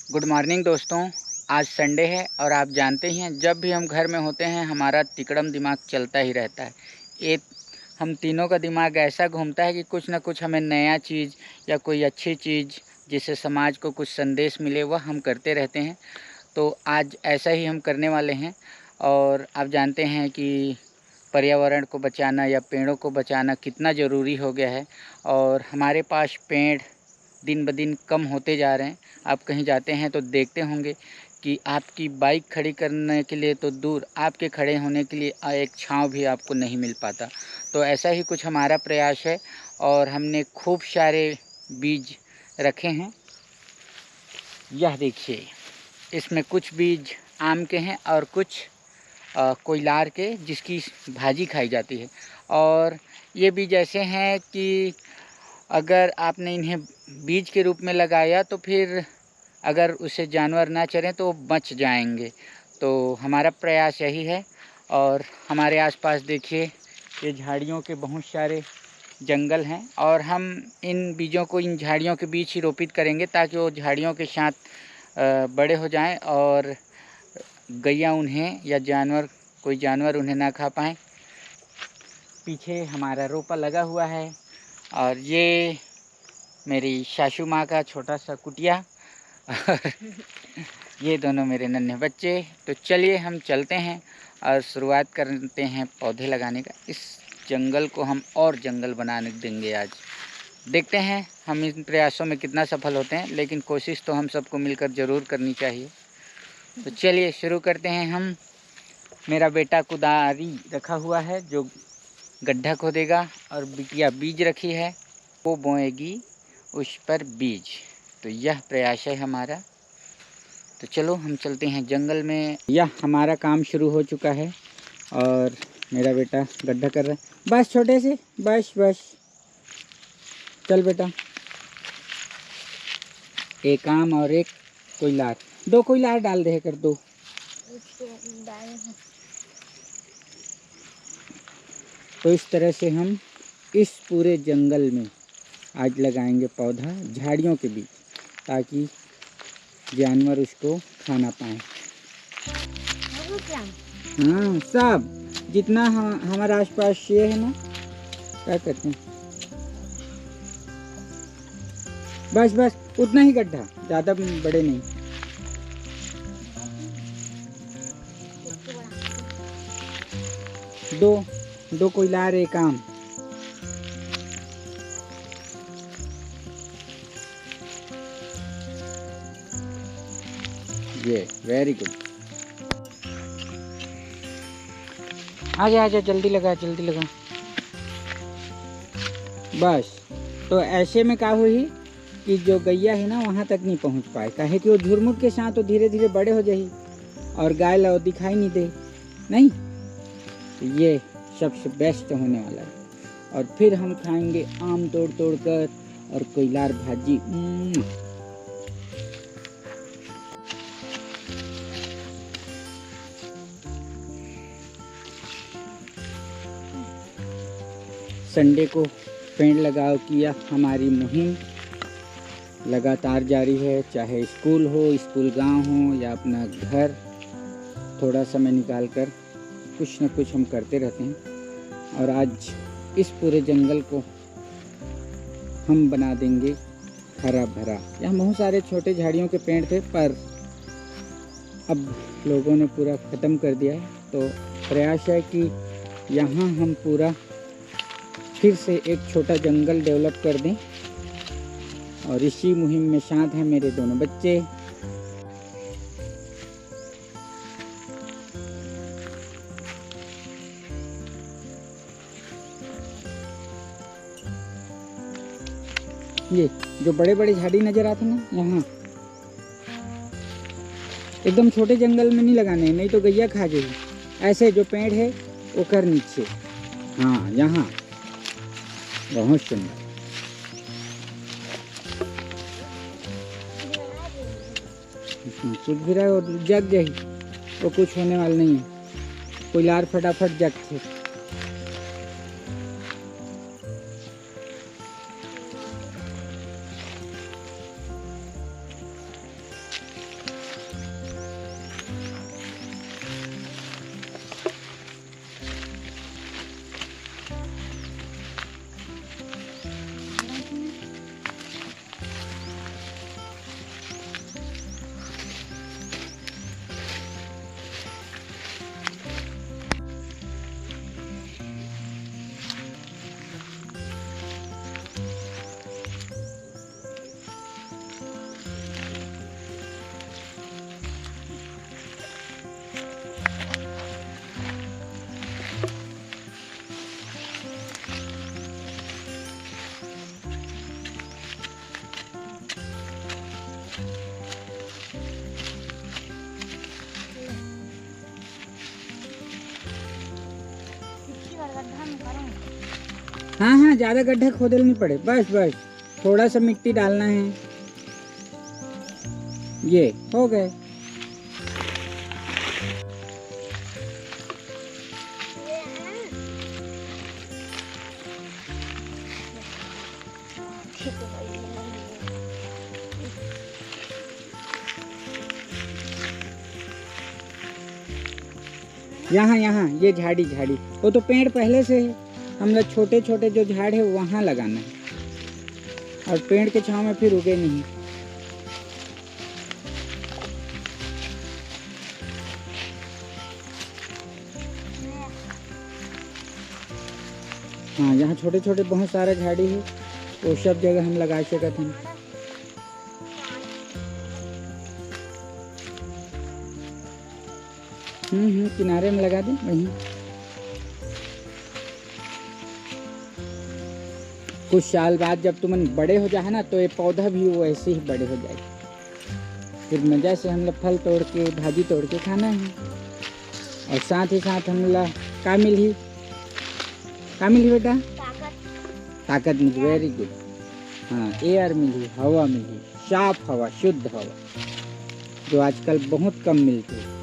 Good morning दोस्तों। आज Sunday है और आप जानते ही हैं जब भी हम घर में होते हैं हमारा तिकड़म दिमाग चलता ही रहता है। ये हम तीनों का दिमाग ऐसा घूमता है कि कुछ ना कुछ हमें नया चीज़ या कोई अच्छी चीज़ जिससे समाज को कुछ संदेश मिले वह हम करते रहते हैं। तो आज ऐसा ही हम करने वाले हैं। और आप जानते हैं कि पर्यावरण को बचाना या पेड़ों को बचाना कितना ज़रूरी हो गया है। और हमारे पास पेड़ दिन ब दिन कम होते जा रहे हैं। आप कहीं जाते हैं तो देखते होंगे कि आपकी बाइक खड़ी करने के लिए तो दूर, आपके खड़े होने के लिए एक छांव भी आपको नहीं मिल पाता। तो ऐसा ही कुछ हमारा प्रयास है और हमने खूब सारे बीज रखे हैं। यह देखिए, इसमें कुछ बीज आम के हैं और कुछ कोयलार के, जिसकी भाजी खाई जाती है। और ये बीज ऐसे हैं कि अगर आपने इन्हें बीज के रूप में लगाया तो फिर अगर उसे जानवर ना चरें तो बच जाएंगे। तो हमारा प्रयास यही है। और हमारे आसपास देखिए, ये झाड़ियों के बहुत सारे जंगल हैं और हम इन बीजों को इन झाड़ियों के बीच ही रोपित करेंगे ताकि वो झाड़ियों के साथ बड़े हो जाएं और गैया उन्हें या कोई जानवर उन्हें ना खा पाएँ। पीछे हमारा रोपा लगा हुआ है और ये मेरी सासू माँ का छोटा सा कुटिया और ये दोनों मेरे नन्हे बच्चे। तो चलिए हम चलते हैं और शुरुआत करते हैं पौधे लगाने का। इस जंगल को हम और जंगल बनाने देंगे आज। देखते हैं हम इन प्रयासों में कितना सफल होते हैं, लेकिन कोशिश तो हम सबको मिलकर ज़रूर करनी चाहिए। तो चलिए शुरू करते हैं हम। मेरा बेटा कुदारी रखा हुआ है जो गड्ढा खोदेगा और बिटिया बीज रखी है, वो बोएगी उस पर बीज। तो यह प्रयास है हमारा। तो चलो हम चलते हैं जंगल में। यह हमारा काम शुरू हो चुका है और मेरा बेटा गड्ढा कर रहा है। बस छोटे से, बस बस, चल बेटा। एक आम और एक कोयलार, 2 कोयलार डाल दे कर, 2। तो इस तरह से हम इस पूरे जंगल में आज लगाएंगे पौधा झाड़ियों के बीच, ताकि जानवर उसको खाना पाए। हाँ, सब जितना हमारे आसपास ये है ना, क्या कहते हैं, बस बस उतना ही गड्ढा, ज़्यादा बड़े नहीं। दो कोयलार एक आम। ये वेरी गुड। आजा आजा, जल्दी लगा जल्दी लगा। बस। तो ऐसे में क्या हुई कि जो गैया है ना वहाँ तक नहीं पहुँच पाए, काहे कि वो झुरमुट के साथ तो धीरे धीरे बड़े हो जाए और गाय लो दिखाई नहीं दे। नहीं, तो ये सबसे बेस्ट होने वाला है। और फिर हम खाएंगे आम तोड़ तोड़ कर और कोयलार भाजी। संडे को पेड़ लगाओ की यह हमारी मुहिम लगातार जारी है। चाहे स्कूल हो, स्कूल गांव हो या अपना घर, थोड़ा समय निकाल कर कुछ न कुछ हम करते रहते हैं। और आज इस पूरे जंगल को हम बना देंगे हरा भरा। यहाँ बहुत सारे छोटे झाड़ियों के पेड़ थे पर अब लोगों ने पूरा ख़त्म कर दिया है। तो प्रयास है कि यहाँ हम पूरा फिर से एक छोटा जंगल डेवलप कर दें। और इसी मुहिम में साथ हैं मेरे दोनों बच्चे। ये जो बड़े बड़े झाड़ी नजर आते ना, यहाँ एकदम छोटे जंगल में नहीं लगाने, नहीं तो गैया खा जाएगी। ऐसे जो पेड़ है वो कर नीचे, हाँ यहाँ बहुत सुंदर। कुछ भी रहा और जग जाए, वो कुछ होने वाला नहीं है। कोयलार फटाफट जग थे। हाँ हाँ, ज़्यादा गड्ढा खोदल नहीं पड़े, बस बस थोड़ा सा मिट्टी डालना है, ये हो गए। यहाँ यहाँ ये झाड़ी झाड़ी, वो तो पेड़ पहले से है, हम लोग छोटे छोटे जो झाड़ है वहाँ लगाना है, और पेड़ के छांव में फिर उगे नहीं। हाँ, यहाँ छोटे छोटे बहुत सारा झाड़ी है, वो सब जगह हम लगा सकते हैं। किनारे में लगा दें वहीं। कुछ साल बाद जब तुम बड़े हो जाए ना, तो ये पौधा भी वैसे ही बड़े हो जाए, फिर मजा से हम लोग फल तोड़ के भाजी तोड़ के खाना है। और साथ ही साथ हम लोग का मिली बेटा, ताकत मिली, वेरी गुड। हाँ, एयर मिली, हवा मिली, साफ हवा, शुद्ध हवा, जो आजकल बहुत कम मिलती है।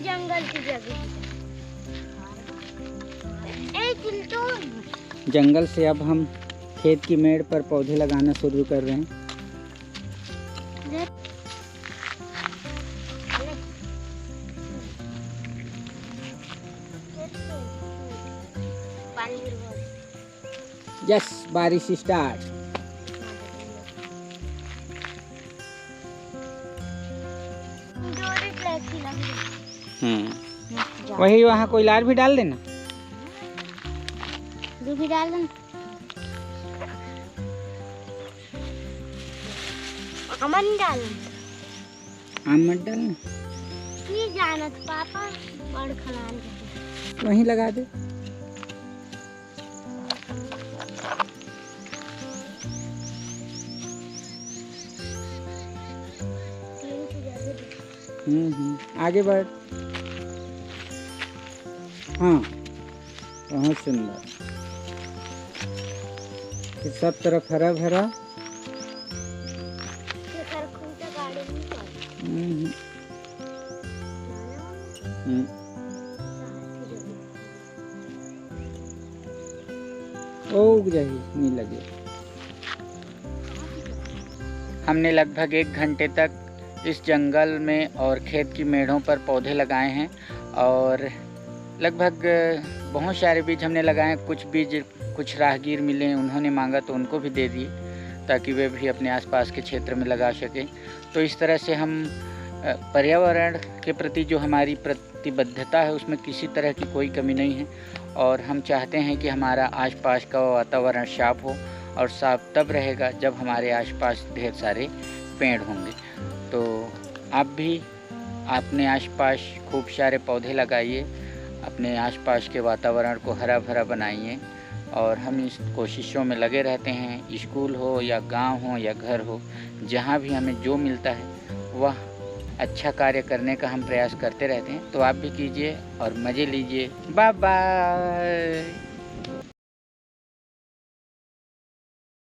जंगल की जगह जंगल से अब हम खेत की मेड़ पर पौधे लगाना शुरू कर रहे हैं। यस, बारिश स्टार्ट। वही वहाँ कोई लार भी डाल देना, भी डाल देना। अमन डालना, आम मत डालना, नहीं जाना तो पापा बड़ खलान वहीं लगा दे। आगे बढ़। हाँ, बहुत सुंदर, सब तरफ हरा भरा। उग जाही नहीं लगे। हमने लगभग 1 घंटे तक इस जंगल में और खेत की मेढ़ों पर पौधे लगाए हैं, और लगभग बहुत सारे बीज हमने लगाए हैं। कुछ बीज कुछ राहगीर मिले, उन्होंने मांगा तो उनको भी दे दिए, ताकि वे भी अपने आसपास के क्षेत्र में लगा सकें। तो इस तरह से हम पर्यावरण के प्रति जो हमारी प्रतिबद्धता है, उसमें किसी तरह की कोई कमी नहीं है, और हम चाहते हैं कि हमारा आसपास का वातावरण साफ हो, और साफ तब रहेगा जब हमारे आसपास ढेर सारे पेड़ होंगे। तो आप भी अपने आसपास खूब सारे पौधे लगाइए, अपने आसपास के वातावरण को हरा भरा बनाइए, और हम इस कोशिशों में लगे रहते हैं। स्कूल हो या गांव हो या घर हो, जहां भी हमें जो मिलता है वह अच्छा कार्य करने का हम प्रयास करते रहते हैं। तो आप भी कीजिए और मज़े लीजिए। Bye bye.